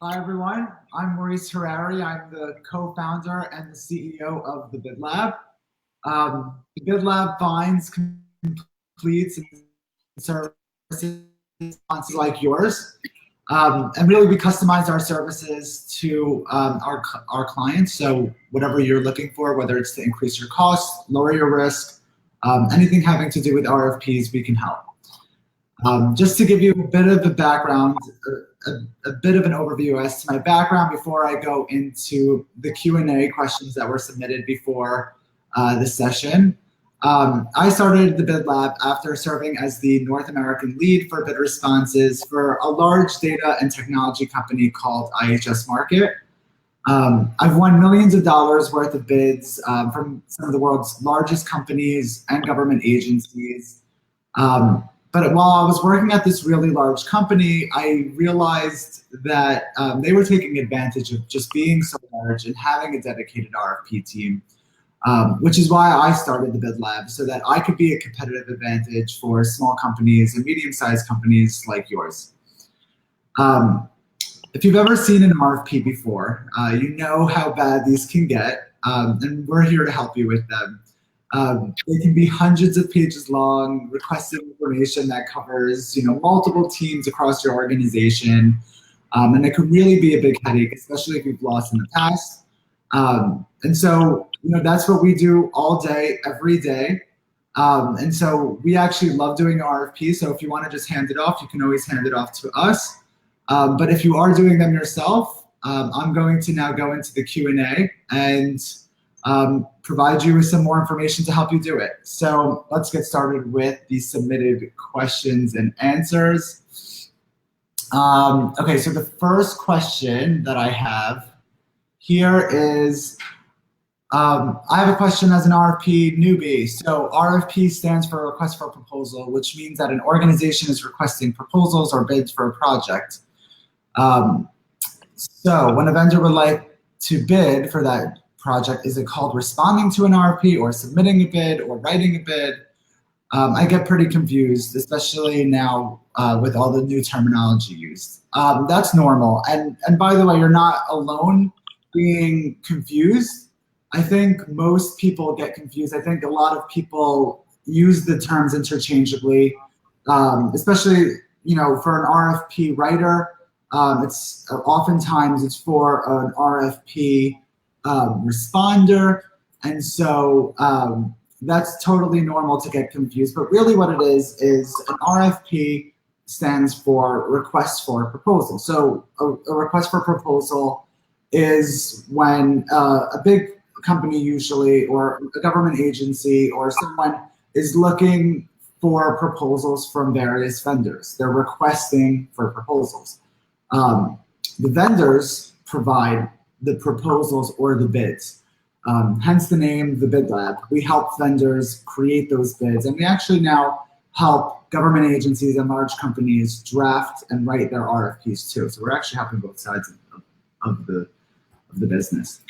Hi, everyone. I'm Maurice Harari. I'm the co-founder and the CEO of the Bid Lab. The Bid Lab finds, completes, and services responses like yours. And really, we customize our services to our clients. So whatever you're looking for, whether it's to increase your costs, lower your risk, anything having to do with RFPs, we can help. Just to give you a bit of a background, a bit of an overview as to my background before I go into the Q&A questions that were submitted before this session. I started the Bid Lab after serving as the North American lead for bid responses for a large data and technology company called IHS Markit. I've won millions of dollars worth of bids from some of the world's largest companies and government agencies. But while I was working at this really large company, I realized that they were taking advantage of just being so large and having a dedicated RFP team, which is why I started the Bid Lab, so that I could be a competitive advantage for small companies and medium-sized companies like yours. If you've ever seen an RFP before, you know how bad these can get, and we're here to help you with them. They can be hundreds of pages long, requesting information that covers, multiple teams across your organization, and it can really be a big headache, especially if you've lost in the past. And so, that's what we do all day, every day. And so we actually love doing RFPs. So if you want to just hand it off, you can always hand it off to us. But if you are doing them yourself, I'm going to now go into the Q&A and provide you with some more information to help you do it. So let's get started with the submitted questions and answers. Okay, so the first question that I have here is, I have a question as an RFP newbie. So RFP stands for Request for Proposal, which means that an organization is requesting proposals or bids for a project. So when a vendor would like to bid for that project, is it called responding to an RFP or submitting a bid or writing a bid? I get pretty confused, especially now with all the new terminology used. That's normal. And by the way, you're not alone being confused. I think most people get confused. I think a lot of people use the terms interchangeably, especially for an RFP writer. Oftentimes it's for an RFP responder, and so that's totally normal to get confused. But really what it is an RFP stands for Request for Proposal. So a request for proposal is when a big company usually, or a government agency, or someone is looking for proposals from various vendors. They're requesting for proposals. The vendors provide the proposals or the bids. Hence the name, the Bid Lab. We help vendors create those bids, and we actually now help government agencies and large companies draft and write their RFPs too. So we're actually helping both sides of the business.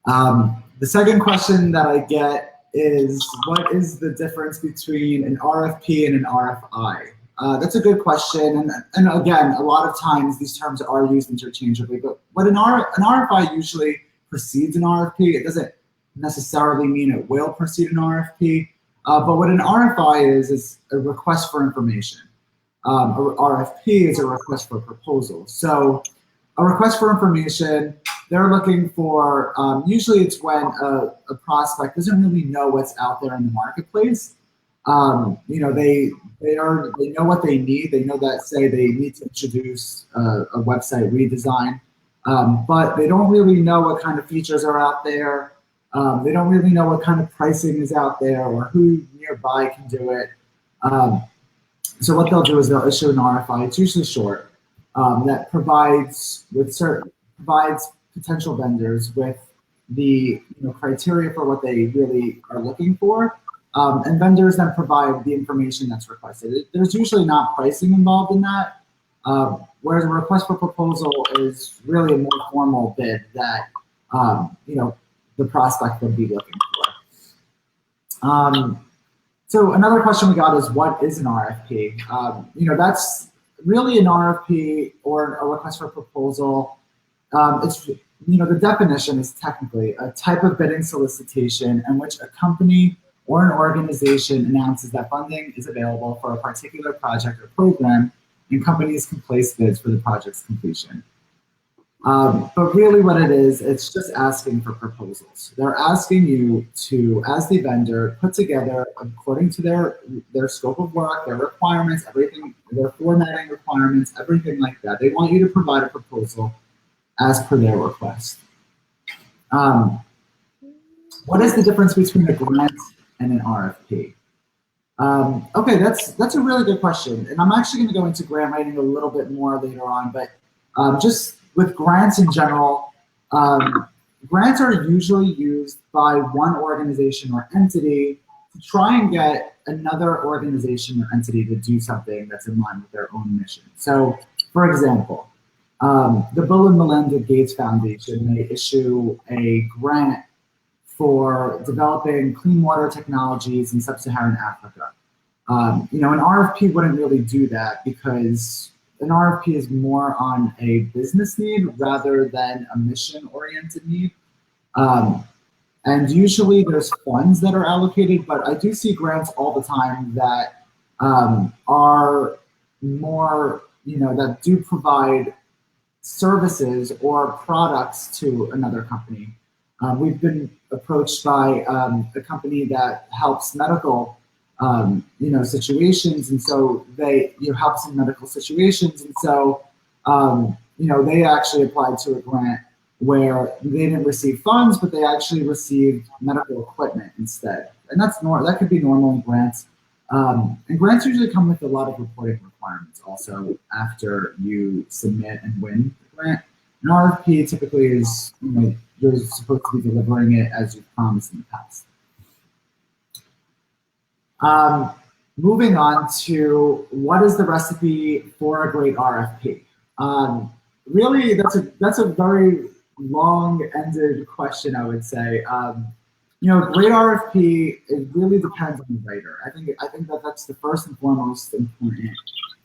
The second question that I get is, what is the difference between an RFP and an RFI? That's a good question, and again, a lot of times these terms are used interchangeably, but what an RFI usually precedes an RFP. It doesn't necessarily mean it will precede an RFP, but what an RFI is a request for information. A RFP is a request for proposal. So a request for information, they're looking for, usually it's when a prospect doesn't really know what's out there in the marketplace. They know what they need. They know that, say, they need to introduce a website redesign, but they don't really know what kind of features are out there. They don't really know what kind of pricing is out there or who nearby can do it. So what they'll do is they'll issue an RFI. It's usually short, that provides potential vendors with the criteria for what they really are looking for. And vendors then provide the information that's requested. There's usually not pricing involved in that, whereas a request for proposal is really a more formal bid that the prospect would be looking for. So another question we got is, what is an RFP? That's really an RFP or a request for proposal, it's, the definition is technically a type of bidding solicitation in which a company or an organization announces that funding is available for a particular project or program, and companies can place bids for the project's completion. But really what it is, it's just asking for proposals. They're asking you to, as the vendor, put together, according to their scope of work, their requirements, everything, their formatting requirements, everything like that. They want you to provide a proposal as per their request. What is the difference between a grant and an RFP? Okay, that's a really good question. And I'm actually going to go into grant writing a little bit more later on, but just with grants in general, grants are usually used by one organization or entity to try and get another organization or entity to do something that's in line with their own mission. So, for example, the Bill and Melinda Gates Foundation may issue a grant for developing clean water technologies in sub-Saharan Africa. An RFP wouldn't really do that because an RFP is more on a business need rather than a mission-oriented need. And usually there's funds that are allocated, but I do see grants all the time that are more, that do provide services or products to another company. We've been approached by a company that helps medical situations, and so they helps in medical situations, and so they actually applied to a grant where they didn't receive funds, but they actually received medical equipment instead, and that could be normal in grants. And grants usually come with a lot of reporting requirements also after you submit and win the grant. An RFP typically is you're supposed to be delivering it as you've promised in the past. Moving on to what is the recipe for a great RFP? Really, that's a very long-ended question, I would say. Great RFP, it really depends on the writer. I think that's the first and foremost important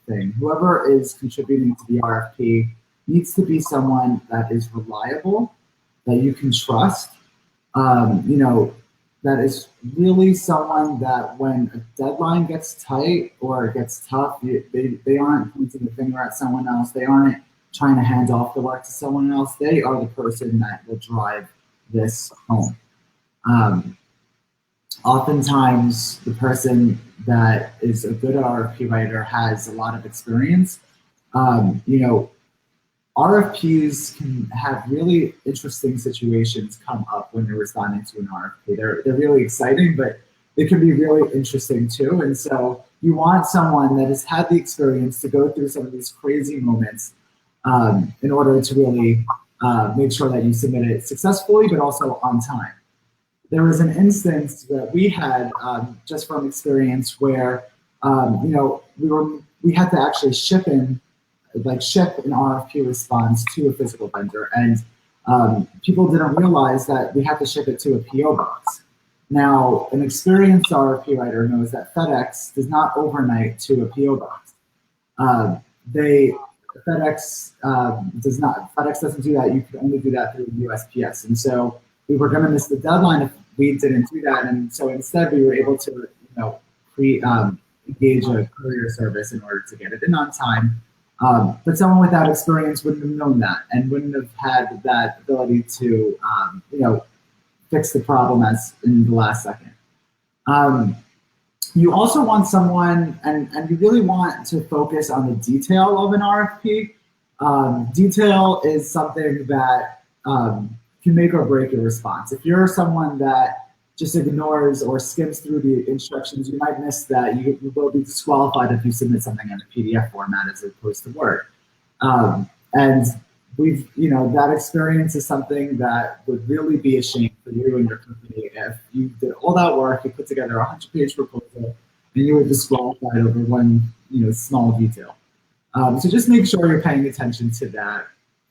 thing. Whoever is contributing to the RFP needs to be someone that is reliable, that you can trust, that is really someone that when a deadline gets tight or it gets tough, they aren't pointing the finger at someone else. They aren't trying to hand off the work to someone else. They are the person that will drive this home. Oftentimes, the person that is a good RFP writer has a lot of experience. RFPs can have really interesting situations come up when you're responding to an RFP. They're really exciting, but they can be really interesting too. And so you want someone that has had the experience to go through some of these crazy moments in order to really make sure that you submit it successfully, but also on time. There was an instance that we had just from experience where we had to actually ship an RFP response to a physical vendor, and people didn't realize that we had to ship it to a PO box. Now, an experienced RFP writer knows that FedEx does not overnight to a PO box. FedEx doesn't do that. You can only do that through USPS, and so we were going to miss the deadline if we didn't do that. And so instead, we were able to engage a courier service in order to get it in on time. But someone without experience wouldn't have known that and wouldn't have had that ability to, fix the problem as in the last second. You also want someone, and you really want to focus on the detail of an RFP. Detail is something that can make or break your response. If you're someone that just ignores or skims through the instructions, you might miss that. You will be disqualified if you submit something in a PDF format as opposed to Word. And that experience is something that would really be a shame for you and your company if you did all that work, you put together a 100-page proposal, and you were disqualified over one small detail. So just make sure you're paying attention to that.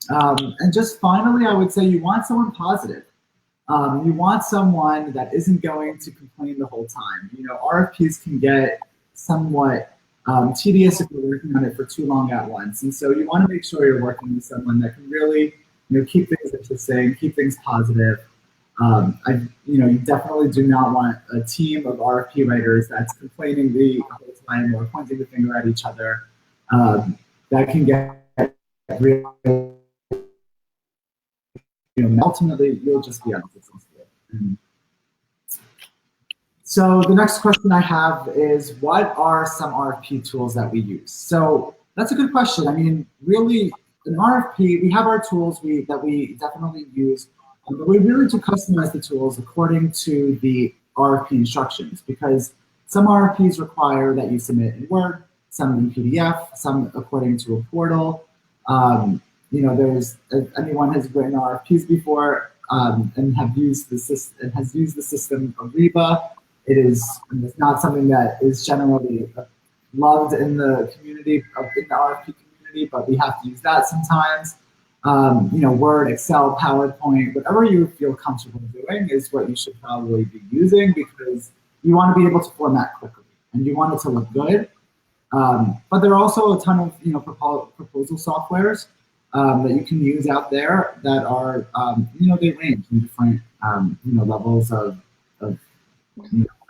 And just finally, I would say you want someone positive. You want someone that isn't going to complain the whole time. RFPs can get somewhat tedious if you're working on it for too long at once. And so you want to make sure you're working with someone that can really, keep things interesting, keep things positive. You definitely do not want a team of RFP writers that's complaining the whole time or pointing the finger at each other. That can get real, ultimately you'll just be unsuccessful. So the next question I have is, what are some RFP tools that we use? So that's a good question. I mean, really, in RFP, we have our tools that we definitely use, but we really do customize the tools according to the RFP instructions, because some RFPs require that you submit in Word, some in PDF, some according to a portal. There's anyone has written RFPs before and has used the system Ariba. It's not something that is generally loved in the community, in the RFP community, but we have to use that sometimes. Word, Excel, PowerPoint, whatever you feel comfortable doing is what you should probably be using, because you want to be able to format quickly and you want it to look good. But there are also a ton of proposal softwares that you can use out there that are they range in different levels of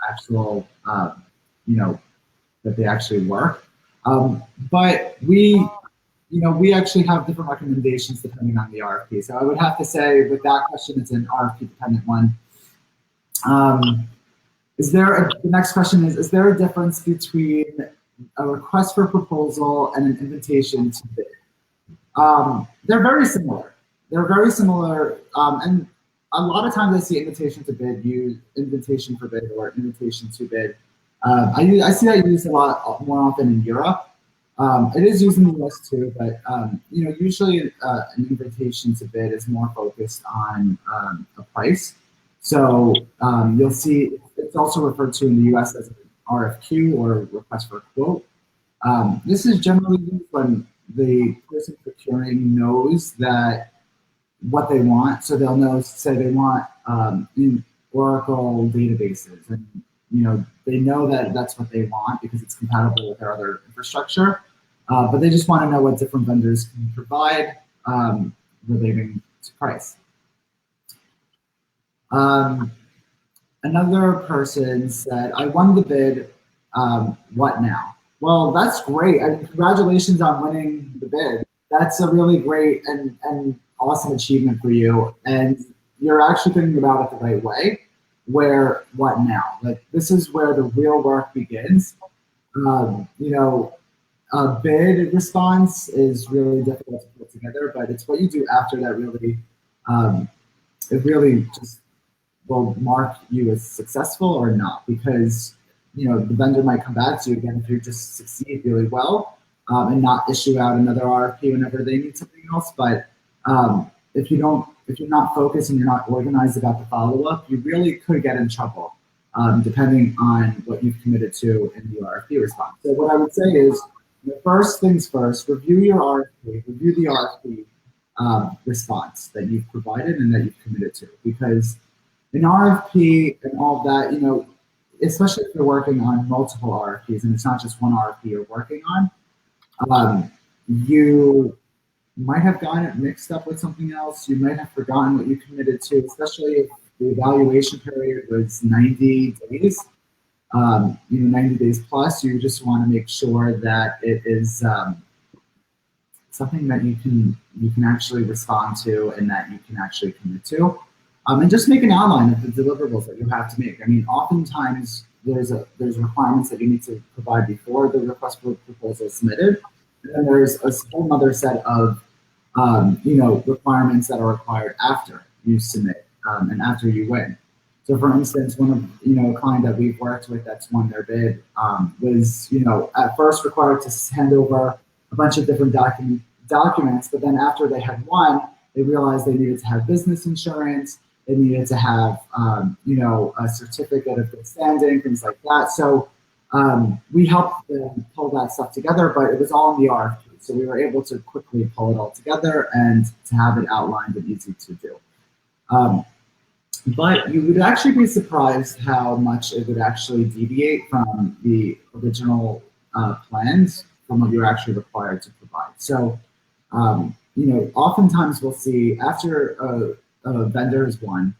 actual that they actually work. But we actually have different recommendations depending on the RFP. So I would have to say with that question, it's an RFP dependent one. The next question is there a difference between a request for proposal and an invitation to bid? They're very similar. And a lot of times I see invitation to bid use invitation for bid or invitation to bid. I see that used a lot more often in Europe. It is used in the US too, but usually an invitation to bid is more focused on a price. So you'll see it's also referred to in the US as an RFQ, or request for a quote. This is generally used when the person procuring knows that what they want. So they'll say they want in Oracle databases, and they know that that's what they want because it's compatible with their other infrastructure. But they just want to know what different vendors can provide relating to price. Another person said, I won the bid, what now? Well, that's great. I mean, congratulations on winning the bid. That's a really great and awesome achievement for you. And you're actually thinking about it the right way, where what now? Like, this is where the real work begins. A bid response is really difficult to put together, but it's what you do after that really, it really just will mark you as successful or not, because the vendor might come back to you again if you just succeed really well and not issue out another RFP whenever they need something else. But if you're not focused and you're not organized about the follow-up, you really could get in trouble depending on what you've committed to in the RFP response. So what I would say is, first things first, review your RFP, review the RFP response that you've provided and that you've committed to, because in RFP and all of that, especially if you're working on multiple RFPs and it's not just one RFP you're working on, you might have gotten it mixed up with something else. You might have forgotten what you committed to, especially if the evaluation period was 90 days. 90 days plus. You just want to make sure that it is something that you can actually respond to and that you can actually commit to. And just make an outline of the deliverables that you have to make. I mean, oftentimes there's requirements that you need to provide before the request for proposal is submitted, and then there's a whole other set of requirements that are required after you submit and after you win. So, for instance, one of a client that we've worked with that's won their bid was at first required to hand over a bunch of different documents, but then after they had won, they realized they needed to have business insurance. They needed to have, a certificate of good standing, things like that. So we helped them pull that stuff together, but it was all in the RFP. So we were able to quickly pull it all together and to have it outlined and easy to do. But you would actually be surprised how much it would actually deviate from the original plans from what you're actually required to provide. So, oftentimes we'll see after a vendor is won,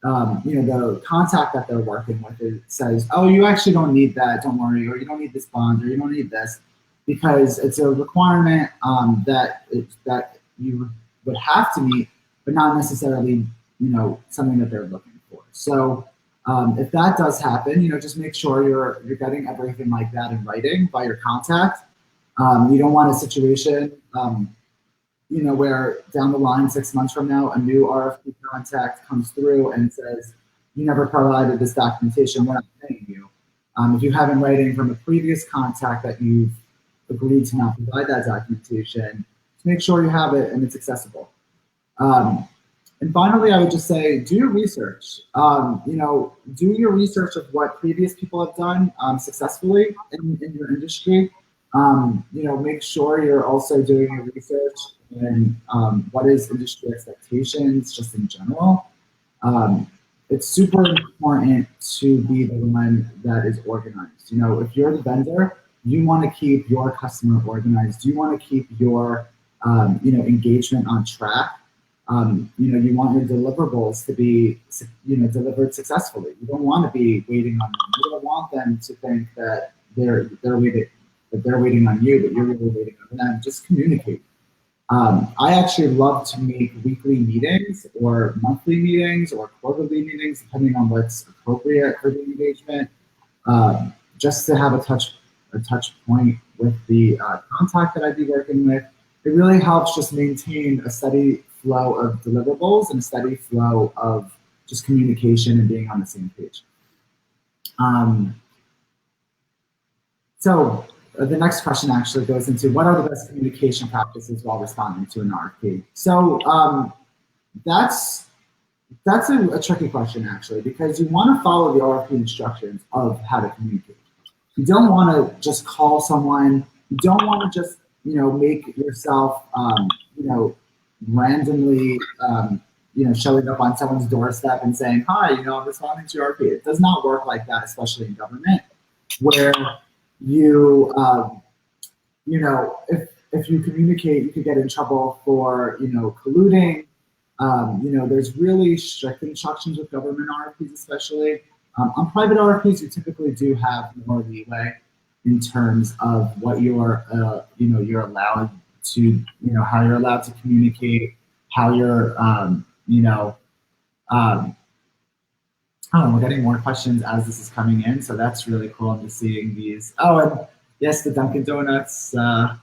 the contact that they're working with says, oh, you actually don't need that, don't worry, or you don't need this bond, or you don't need this, because it's a requirement that you would have to meet, but not necessarily, something that they're looking for. So if that does happen, just make sure you're getting everything like that in writing by your contact. You don't want a situation, where down the line, 6 months from now, a new RFP contact comes through and says, you never provided this documentation, we're not paying you. If you have in writing from a previous contact that you've agreed to not provide that documentation, to make sure you have it and it's accessible. And finally, I would just say, do your research. Do your research of what previous people have done successfully in your industry. Make sure you're also doing your research and what is industry expectations just in general. It's super important to be the one that is organized. If you're the vendor, you want to keep your customer organized. You want to keep your engagement on track. You want your deliverables to be delivered successfully. You don't want to be waiting on them. You don't want them to think that they're waiting on you, but you're really waiting on them. Just communicate. I actually love to make weekly meetings or monthly meetings or quarterly meetings, depending on what's appropriate for the engagement, just to have a touch point with the contact that I'd be working with. It really helps just maintain a steady flow of deliverables and a steady flow of just communication and being on the same page. So the next question actually goes into what are the best communication practices while responding to an RFP? So that's a tricky question actually, because you want to follow the RFP instructions of how to communicate. You don't want to just call someone. You don't want to just make yourself randomly showing up on someone's doorstep and saying, hi, I'm responding to your RFP. It does not work like that, especially in government, where you, if you communicate, you could get in trouble for, colluding. There's really strict instructions with government RFPs, especially. On private RFPs, you typically do have more leeway in terms of what you're allowed to, how you're allowed to communicate, how you're, we're getting more questions as this is coming in, so that's really cool. I'm just seeing these. Oh, and yes, the Dunkin' Donuts. The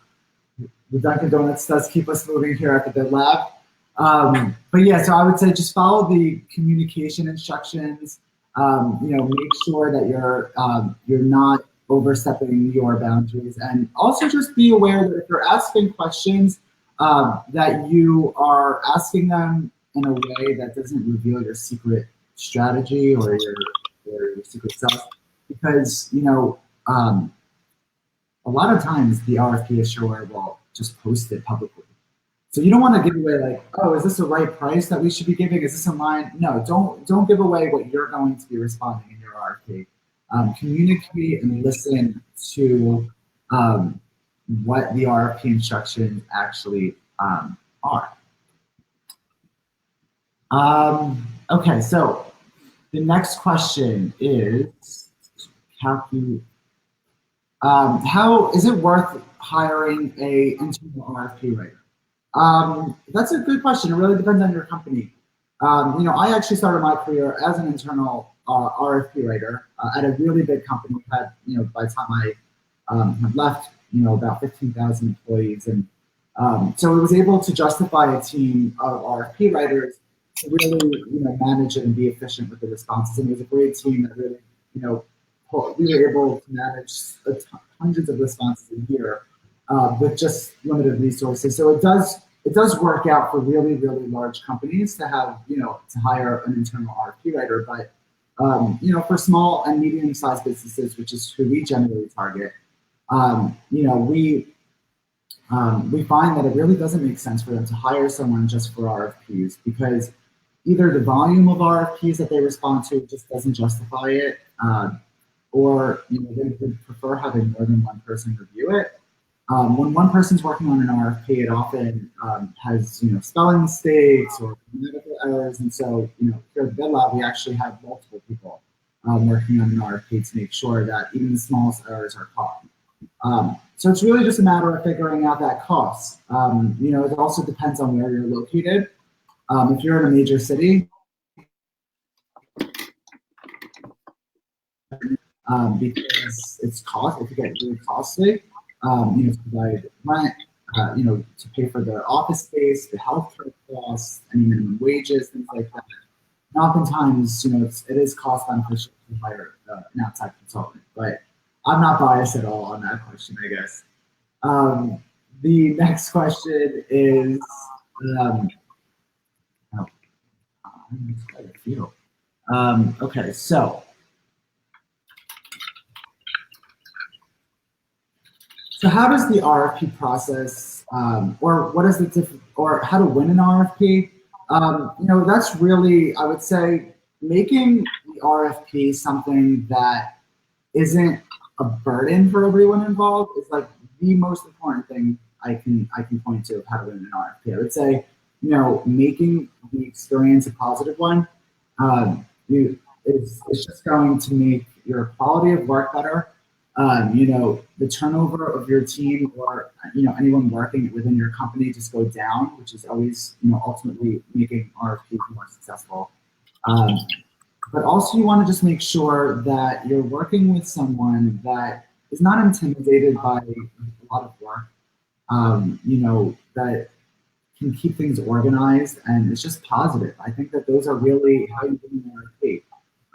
Dunkin' Donuts does keep us moving here at the Bid Lab. But yeah, so I would say just follow the communication instructions. Make sure that you're not overstepping your boundaries, and also just be aware that if you're asking questions, that you are asking them in a way that doesn't reveal your secret strategy or your secret sauce, because a lot of times the RFP issuer will just post it publicly. So you don't want to give away like, oh, is this the right price that we should be giving? Is this in line? No, don't give away what you're going to be responding in your RFP. Communicate and listen to what the RFP instructions actually are. Okay, so the next question is, how is it worth hiring a internal RFP writer? That's a good question. It really depends on your company. I actually started my career as an internal RFP writer at a really big company. Had, by the time I had left, about 15,000 employees, and so it was able to justify a team of RFP writers to really, manage it and be efficient with the responses. And it was a great team that really, we were able to manage hundreds of responses a year with just limited resources. So it does work out for really, really large companies to have, to hire an internal RFP writer. But, for small and medium-sized businesses, which is who we generally target, we find that it really doesn't make sense for them to hire someone just for RFPs, because either the volume of RFPs that they respond to just doesn't justify it, or they would prefer having more than one person review it. When one person's working on an RFP, it often has spelling mistakes or medical errors, and so here at the Bid Lab, we actually have multiple people working on an RFP to make sure that even the smallest errors are caught. So it's really just a matter of figuring out that cost. It also depends on where you're located. If you're in a major city, because it's if you get really costly, to provide rent, to pay for the office space, the healthcare costs, any minimum wages, things like that. And oftentimes, it is cost beneficial to hire an outside consultant, but I'm not biased at all on that question, I guess. The next question is, okay, so how does the RFP process, or what is or how to win an RFP? That's really, I would say, making the RFP something that isn't a burden for everyone involved is like the most important thing I can point to of how to win an RFP. I would say, making the experience a positive one, it's just going to make your quality of work better. The turnover of your team or anyone working within your company just go down, which is always ultimately making RFPs more successful. But also you want to just make sure that you're working with someone that is not intimidated by a lot of work, that can keep things organized and it's just positive. I think that those are really how you win an RFP.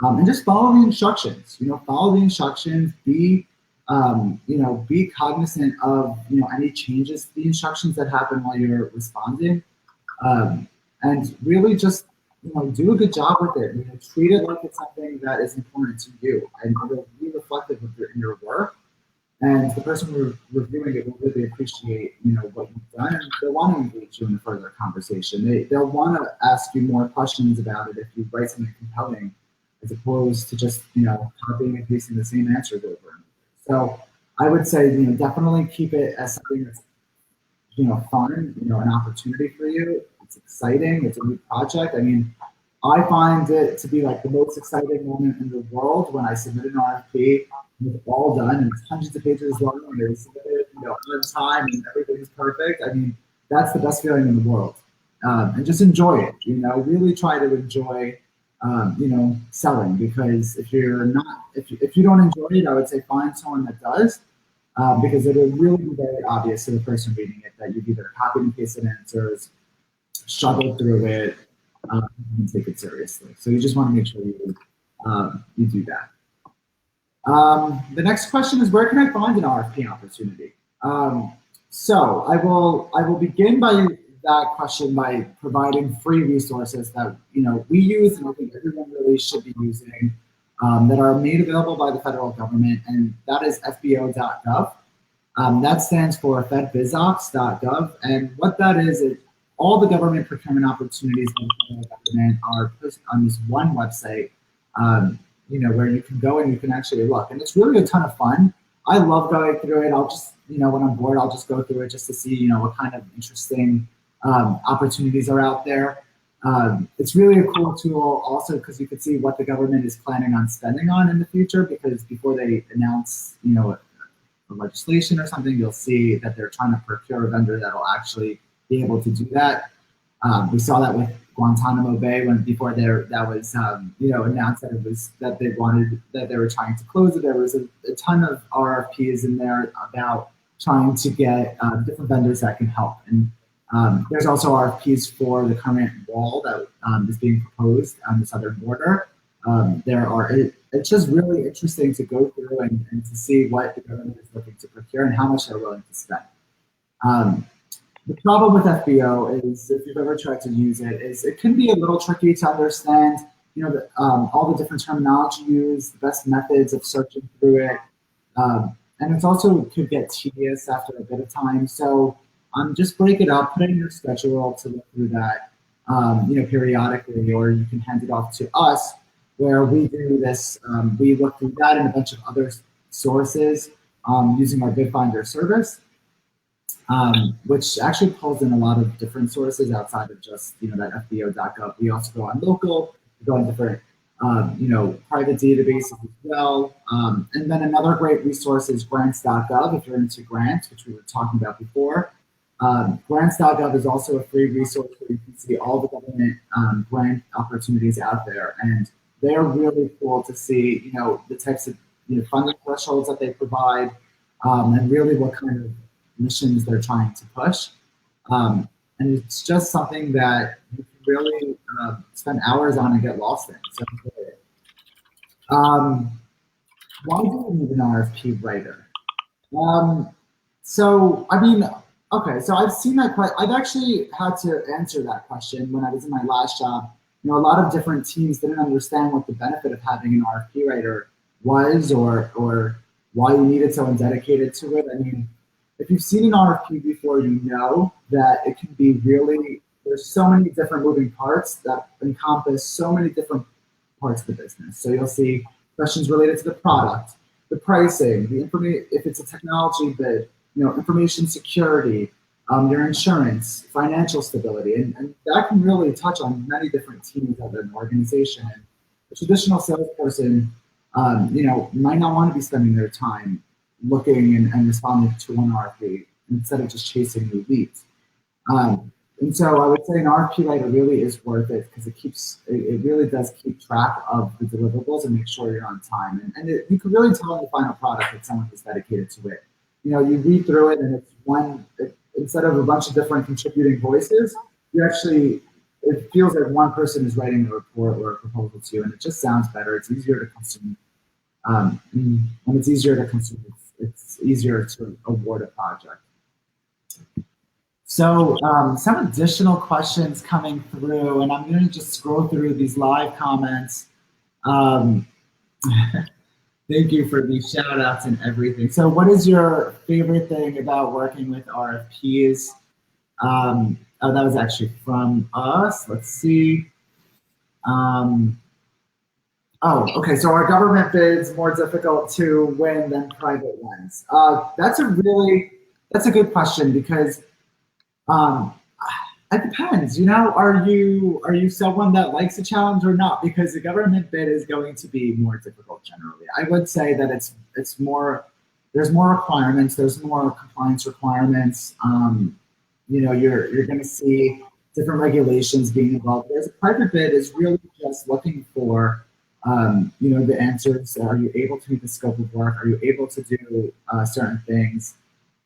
And just follow the instructions. Follow the instructions. Be cognizant of any changes to the instructions that happen while you're responding, and really just do a good job with it. Treat it like it's something that is important to you, and it'll be reflective of your work. And the person reviewing it will really appreciate what you've done, and they'll want to engage you in a further conversation. They'll want to ask you more questions about it if you write something compelling, as opposed to just copying and pasting the same answers over and over. So I would say definitely keep it as something that's fun, an opportunity for you. It's exciting. It's a new project. I mean, I find it to be like the most exciting moment in the world when I submit an RFP and it's all done and it's hundreds of pages long and it's submitted on time and everything's perfect. I mean, that's the best feeling in the world. And just enjoy it. Really try to enjoy selling, because if you don't enjoy it, I would say find someone that does, because it'll really be very obvious to the person reading it that you've either copied and pasted answers, struggled through it, and take it seriously. So you just want to make sure you do that. The next question is, where can I find an RFP opportunity? So I will begin by that question by providing free resources that we use and I think everyone really should be using, that are made available by the federal government, and that is fbo.gov. That stands for fedbizops.gov, and what that is all the government procurement opportunities by the federal government are posted on this one website, where you can go and you can actually look, and it's really a ton of fun. I love going through it. I'll just when I'm bored, I'll just go through it just to see what kind of interesting opportunities are out there. It's really a cool tool also because you can see what the government is planning on spending on in the future, because before they announce a legislation or something, you'll see that they're trying to procure a vendor that will actually be able to do that. We saw that with Guantanamo Bay before that was announced that they were trying to close it. There was a ton of RFPs in there about trying to get different vendors that can help. And there's also RFPs for the current wall that is being proposed on the southern border. It's just really interesting to go through and to see what the government is looking to procure and how much they're willing to spend. The problem with FBO is, if you've ever tried to use it, is it can be a little tricky to understand, all the different terminology used, the best methods of searching through it. And it's also could get tedious after a bit of time. So just break it up, put it in your schedule to look through that, periodically, or you can hand it off to us where we do this. We look through that and a bunch of other sources using our Bid Finder service, which actually pulls in a lot of different sources outside of just that FBO.gov. We also go on local, we go on different private databases as well. And then another great resource is grants.gov if you're into grants, which we were talking about before. Grants.gov is also a free resource where you can see all the government grant opportunities out there, and they're really cool to see the types of funding thresholds that they provide, and really what kind of missions they're trying to push. And it's just something that you can really spend hours on and get lost in. So, why do we need an RFP writer? So, I mean, okay, so I've seen that I've actually had to answer that question when I was in my last job. A lot of different teams didn't understand what the benefit of having an RFP writer was, or why you needed someone dedicated to it. I mean, if you've seen an RFP before, you know that it can be really, there's so many different moving parts that encompass so many different parts of the business. So you'll see questions related to the product, the pricing, the information, if it's a technology bid, information security, your insurance, financial stability, and that can really touch on many different teams of an organization. And a traditional salesperson, might not want to be spending their time looking and responding to one RFP instead of just chasing new leads. And so I would say an RFP writer really is worth it because it really does keep track of the deliverables and make sure you're on time. And you can really tell in the final product that someone is dedicated to it. You read through it and it's instead of a bunch of different contributing voices, it feels like one person is writing a report or a proposal to you, and it just sounds better. It's easier to consume. When it's easier to consume, it's easier to award a project. So some additional questions coming through, and I'm going to just scroll through these live comments. Thank you for these shout outs and everything. So what is your favorite thing about working with RFPs? Oh, that was actually from us. Let's see. Oh, okay. So are government bids more difficult to win than private ones? That's a good question because it depends. Are you someone that likes a challenge or not? Because the government bid is going to be more difficult generally. I would say that it's more. There's more requirements. There's more compliance requirements. You're going to see different regulations being involved. Whereas a private bid is really just looking for the answers. Are you able to meet the scope of work? Are you able to do certain things?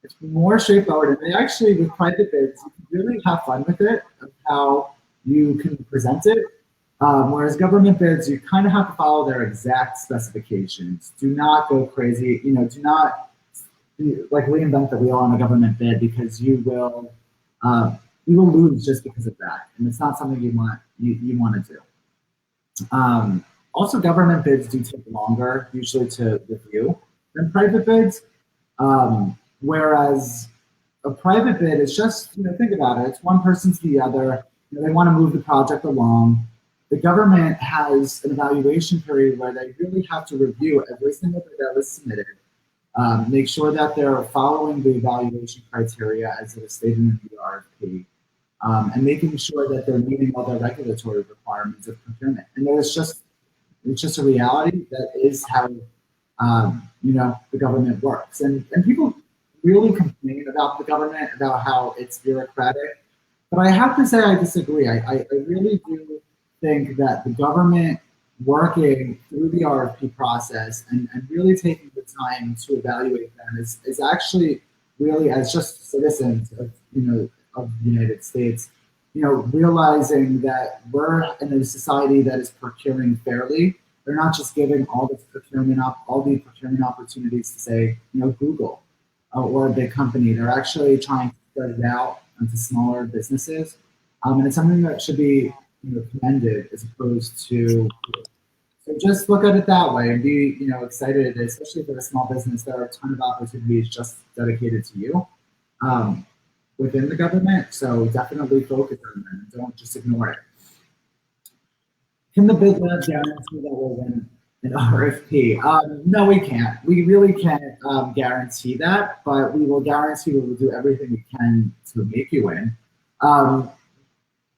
It's more straightforward, and actually with private bids, you can really have fun with it, of how you can present it. Whereas government bids, you kind of have to follow their exact specifications. Do not go crazy. Do not reinvent the wheel on a government bid because you will lose just because of that, and it's not something you want to do. Also, government bids do take longer usually to review than private bids. Whereas a private bid is just, think about it. It's one person to the other. They want to move the project along. The government has an evaluation period where they really have to review every single bid that was submitted, make sure that they're following the evaluation criteria as it is stated in the RFP, and making sure that they're meeting all the regulatory requirements of procurement. And it's just a reality that is how the government works. And people really complain about the government, about how it's bureaucratic. But I have to say I disagree. I really do think that the government working through the RFP process and really taking the time to evaluate them is actually really, as just citizens of the United States, realizing that we're in a society that is procuring fairly. They're not just giving all the procurement opportunities to say, Google or a big company. They're actually trying to spread it out into smaller businesses, and it's something that should be commended as opposed to. So just look at it that way and be excited, especially for a small business. There are a ton of opportunities just dedicated to you within the government. So definitely focus on them. Don't just ignore it. Can the big lab guarantee that we'll win an RFP? No, we can't. We really can't guarantee that, but we will guarantee we will do everything we can to make you win.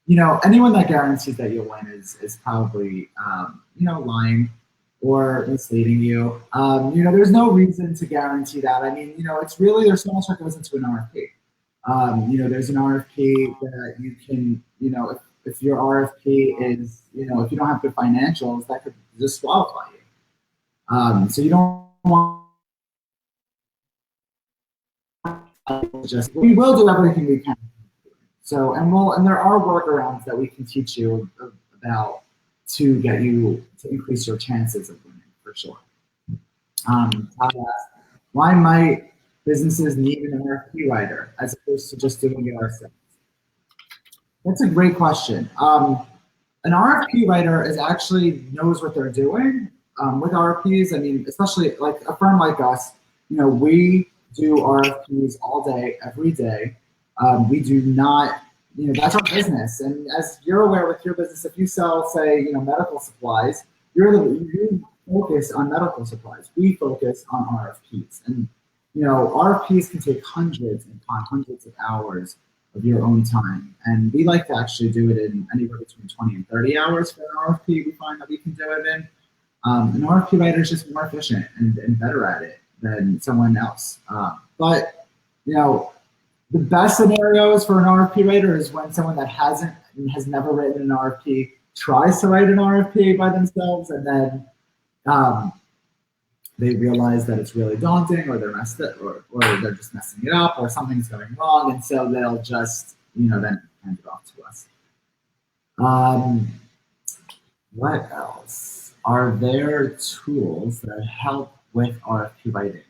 You know, anyone that guarantees that you'll win is probably you know, lying or misleading you. You know, there's no reason to guarantee that. I mean, you know, it's really, there's so much that goes into an RFP. You know, there's an RFP that you can, you know, if your RFP is, you know, if you don't have good financials, that could disqualify you. So you don't want to just, we will do everything we can. So, and there are workarounds that we can teach you about to get you to increase your chances of winning, for sure. Todd asked, why might businesses need an RFP writer as opposed to just doing it ourselves? That's a great question. An RFP writer is actually knows what they're doing with RFPs. I mean, especially like a firm like us, you know, we do RFPs all day, every day. We do not, you know, that's our business. And as you're aware with your business, if you sell, say, you know, medical supplies, you focus on medical supplies. We focus on RFPs. And, you know, RFPs can take hundreds upon hundreds of hours of your own time. And we like to actually do it in anywhere between 20 and 30 hours for an RFP. We find that we can do it in. An RFP writer is just more efficient and better at it than someone else. But, you know, the best scenarios for an RFP writer is when someone that has never written an RFP tries to write an RFP by themselves, and then they realize that it's really daunting, or they're they're just messing it up, or something's going wrong, and so they'll just, you know, then hand it off to us. What else? Are there tools that help with RFP writing?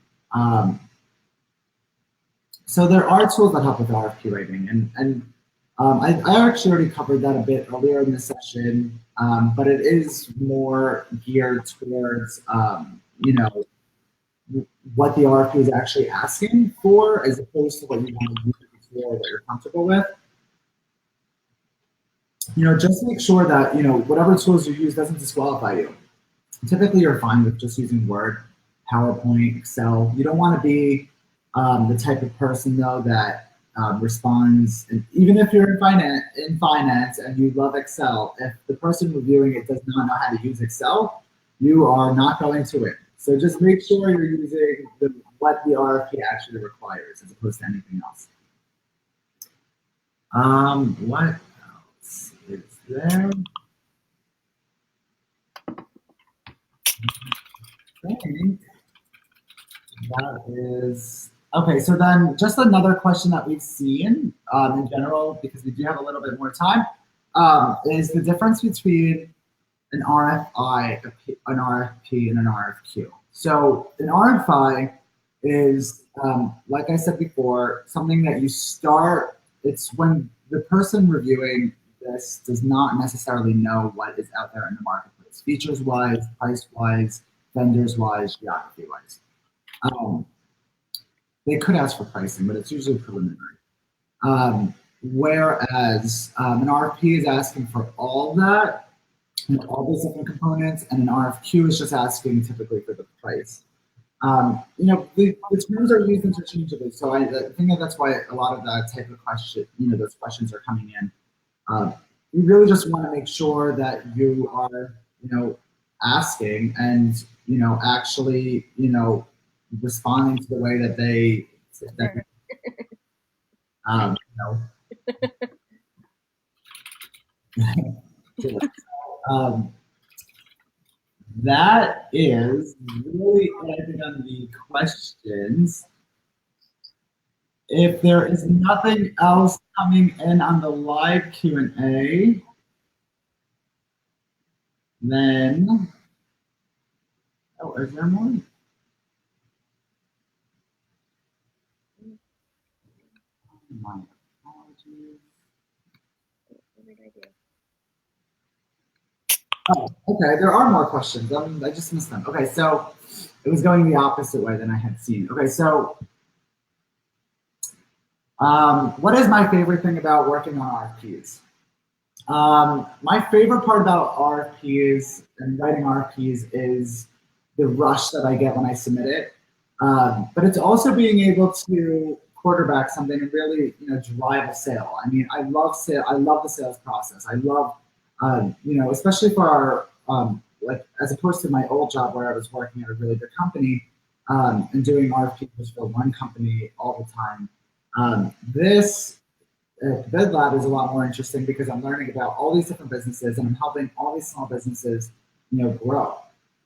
So there are tools that help with RFP writing, and I actually already covered that a bit earlier in the session, but it is more geared towards, you know, what the RFP is actually asking for, as opposed to what you want to use or what you're comfortable with. You know, just make sure that, you know, whatever tools you use doesn't disqualify you. Typically, you're fine with just using Word, PowerPoint, Excel. You don't want to be the type of person, though, that responds, and even if you're in finance and you love Excel, if the person reviewing it does not know how to use Excel, you are not going to win. So just make sure you're using what the RFP actually requires, as opposed to anything else. What else is there? I think that is okay. So then, just another question that we've seen in general, because we do have a little bit more time, is the difference between an RFI, an RFP, and an RFQ. So an RFI is, like I said before, something that you start. It's when the person reviewing this does not necessarily know what is out there in the marketplace, features-wise, price-wise, vendors-wise, geography-wise. They could ask for pricing, but it's usually preliminary. Whereas an RFP is asking for all that, you know, all those different components, and an RFQ is just asking typically for the price. You know, the terms are used interchangeably, so I think that's why a lot of that type of question, you know, those questions are coming in. You really just want to make sure that you are, you know, asking and, you know, actually, you know, responding to the way that they, you know. That is really everything on the questions. If there is nothing else coming in on the live Q&A, then, oh, is there more? My apologies. Oh, okay, there are more questions. I just missed them. Okay, so it was going the opposite way than I had seen. Okay, so what is my favorite thing about working on RFPs? My favorite part about RFPs and writing RFPs is the rush that I get when I submit it. But it's also being able to quarterback something and really, drive a sale. I mean, I love sale. I love the sales process. I love, especially for our, like as opposed to my old job where I was working at a really big company and doing RFPs for one company all the time. This Bed Lab is a lot more interesting because I'm learning about all these different businesses and I'm helping all these small businesses, grow.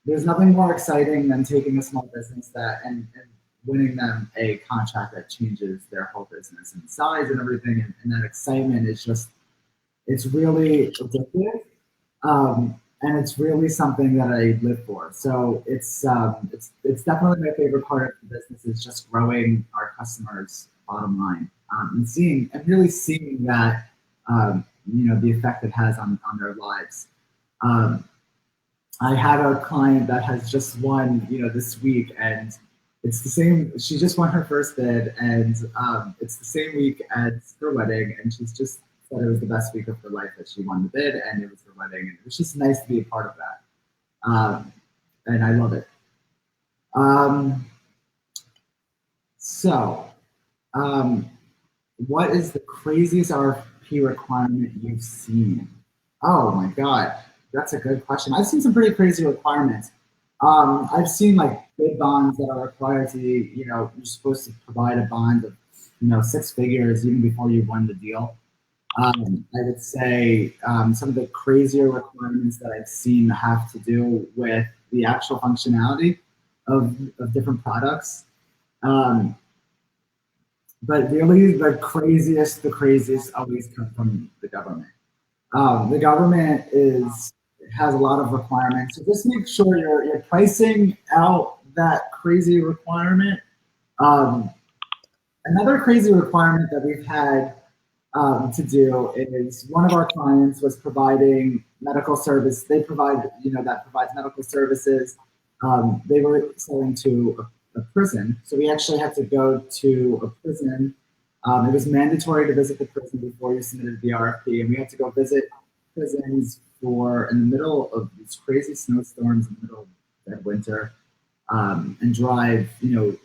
There's nothing more exciting than taking a small business and winning them a contract that changes their whole business and size and everything. And that excitement is just, it's really addictive. And it's really something that I live for. So it's definitely my favorite part of the business is just growing our customers' bottom line and really seeing that the effect it has on their lives. Um, I had a client that has just won this week, and it's the same. She just won her first bid, and it's the same week as her wedding, and she's just said it was the best week of her life that she won the bid, and it was her wedding, and it was just nice to be a part of that, and I love it. Um, so, um, what is the craziest RFP requirement you've seen? Oh my God, that's a good question. I've seen some pretty crazy requirements. I've seen like big bonds that are required to, you're supposed to provide a bond of, six figures even before you won the deal. I would say some of the crazier requirements that I've seen have to do with the actual functionality of different products. Um, but really, the craziest always come from the government. The government has a lot of requirements, so just make sure you're pricing out that crazy requirement. Um, Another crazy requirement that we've had to do is one of our clients was providing medical service. They provide, that provides medical services. They were selling to a prison. So we actually had to go to a prison. It was mandatory to visit the prison before you submitted the RFP. And we had to go visit prisons in the middle of these crazy snowstorms in the middle of that winter and drive,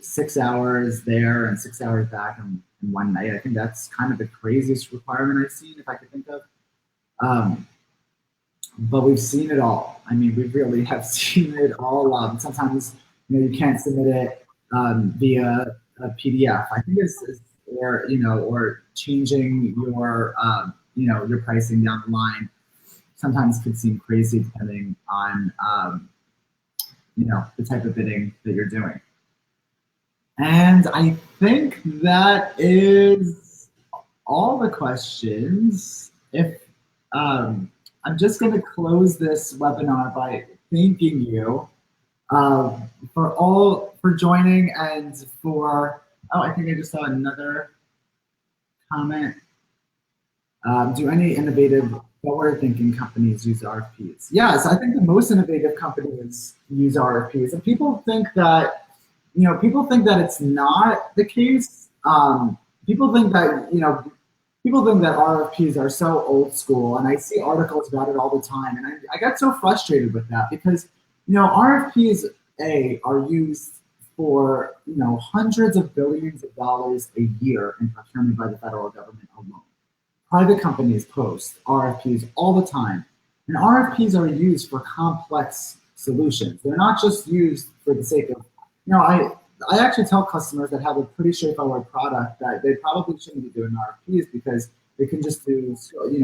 6 hours there and 6 hours back in one night. I think that's kind of the craziest requirement I've seen, if I could think of. But we've seen it all. I mean, we really have seen it all. Sometimes, you can't submit it via a PDF. I think or changing your pricing down the line sometimes could seem crazy depending on, the type of bidding that you're doing. And I think that is all the questions. If I'm just going to close this webinar by thanking you for joining and I think I just saw another comment. Do any innovative forward-thinking companies use RFPs? Yes, I think the most innovative companies use RFPs, and people think that it's not the case. People think that RFPs are so old school, and I see articles about it all the time, and I got so frustrated with that because RFPs are used for hundreds of billions of dollars a year in procurement by the federal government alone. Private companies post RFPs all the time, and RFPs are used for complex solutions. They're not just used for the sake of, I actually tell customers that have a pretty straightforward product that they probably shouldn't be doing RFPs because they can just do,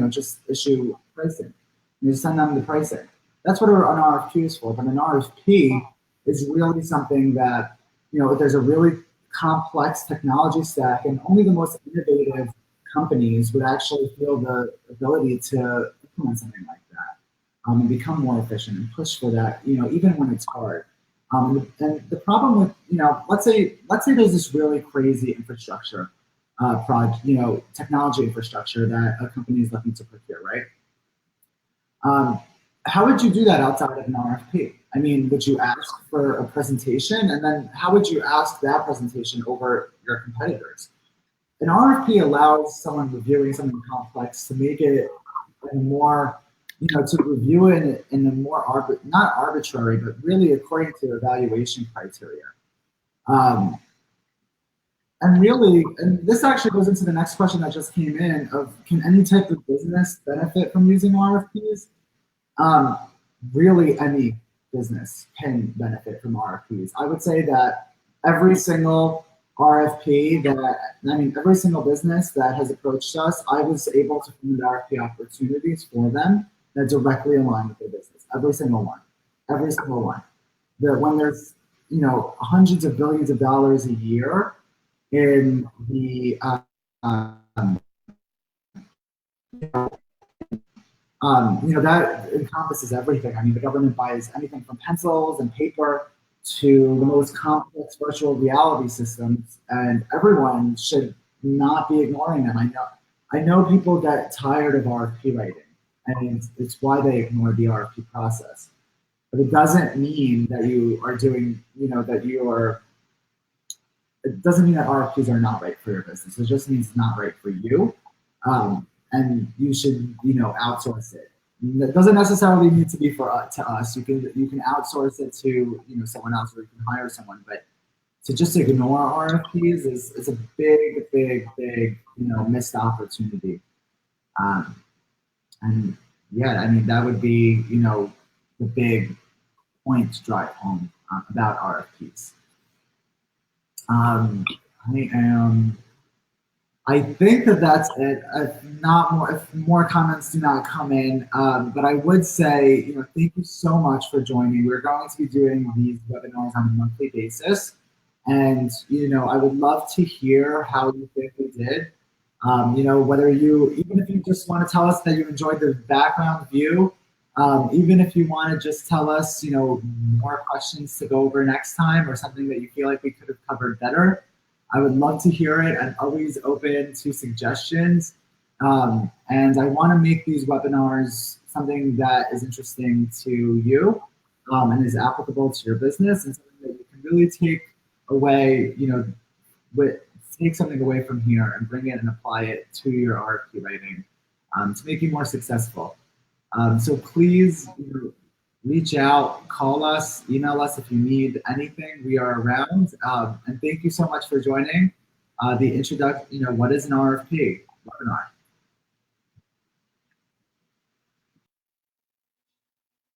just issue pricing. You send them the pricing. That's what an RFP is for. But an RFP is really something that, there's a really complex technology stack, and only the most innovative companies would actually feel the ability to implement something like that and become more efficient and push for that, even when it's hard. And the problem with, let's say there's this really crazy infrastructure project, technology infrastructure that a company is looking to procure, right? How would you do that outside of an RFP? I mean, would you ask for a presentation, and then how would you ask that presentation over your competitors? An RFP allows someone reviewing something complex to make it and more, to review it in a more not arbitrary, but really according to evaluation criteria. Um, and this actually goes into the next question that just came in of, can any type of business benefit from using RFPs? Um, really, any business can benefit from RFPs. I would say that every single RFP every single business that has approached us, I was able to find RFP opportunities for them that directly align with their business. Every single one. Every single one. When there's, hundreds of billions of dollars a year in the that encompasses everything. I mean, the government buys anything from pencils and paper to the most complex virtual reality systems, and everyone should not be ignoring them. I know people get tired of RFP writing, and it's why they ignore the RFP process. But it doesn't mean that you are doing, that you are. It doesn't mean that RFPs are not right for your business. It just means it's not right for you, and you should, outsource it. It doesn't necessarily need to be to us. You can outsource it to someone else, or you can hire someone. But to just ignore RFPs is a big missed opportunity. And yeah, I mean that would be the big point to drive home about RFPs. I think that's it. If more comments do not come in, but I would say, thank you so much for joining. We're going to be doing these webinars on a monthly basis, and I would love to hear how you think we did. Whether even if you just want to tell us that you enjoyed the background view, even if you want to just tell us, more questions to go over next time, or something that you feel like we could have covered better, I would love to hear it. I'm always open to suggestions. And I want to make these webinars something that is interesting to you, and is applicable to your business, and something that you can really take away, take something away from here and bring it and apply it to your RFP writing, to make you more successful. So please reach out, call us, email us if you need anything. We are around. And thank you so much for joining the introduction, what is an RFP webinar.